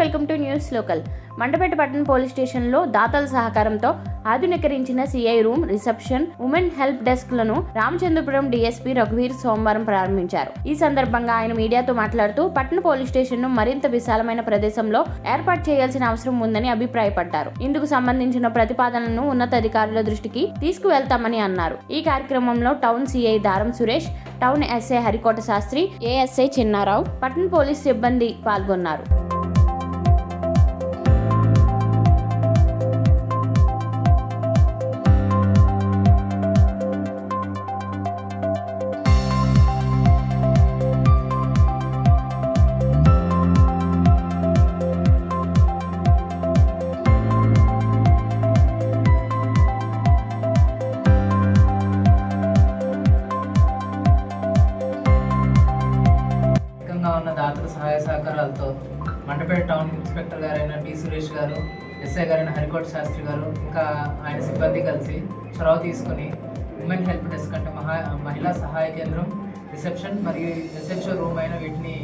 Welcome to news local. Mandapeta పట్టణ police స్టేషన్లో దాతల సహకారంతో ఆధునీకరించిన CI room, reception, women help desk లను రామచంద్రపురం డీఎస్పీ రఘువీర్ సోమవారం ప్రారంభించారు. ఈ సందర్భంగా ఆయన మీడియాతో మాట్లాడుతూ పట్టణ పోలీస్ స్టేషన్ ను మరింత విశాలమైన ప్రదేశంలో ఏర్పాటు చేయాల్సిన అవసరం ఉందని అభిప్రాయపడ్డారు. ఇందుకు సంబంధించిన ప్రతిపాదనలను ఉన్నతాధికారుల దృష్టికి తీసుకువెళ్తామని అన్నారు. ఈ కార్యక్రమంలో town CI Daram Suresh, town SI Harikota Sastri, ASI Chinnarao, పట్టణ పోలీస్ సిబ్బంది పాల్గొన్నారు. ఉన్న దాతల సహాయ సహకారాలతో మండపేట టౌన్ ఇన్స్పెక్టర్ గారైన డి సురేష్ గారు, ఎస్ఐ గారైన హరికోట శాస్త్రి గారు, ఇంకా ఆయన సిబ్బంది కలిసి చొరవ తీసుకుని ఉమెన్ హెల్ప్ డెస్క్ అంటే మహిళా సహాయ కేంద్రం, రిసెప్షన్ మరియు ఎసెన్షియల్ రూమ్ అయిన వీటిని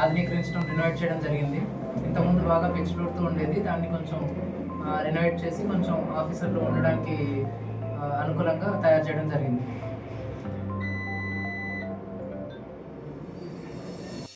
ఆధునీకరించడం, రెనోవేట్ చేయడం జరిగింది. ఇంతకుముందు బాగా పెంచులుడుతూ ఉండేది, దాన్ని కొంచెం రెనోవేట్ చేసి కొంచెం ఆఫీసర్లు ఉండడానికి అనుకూలంగా తయారు చేయడం జరిగింది.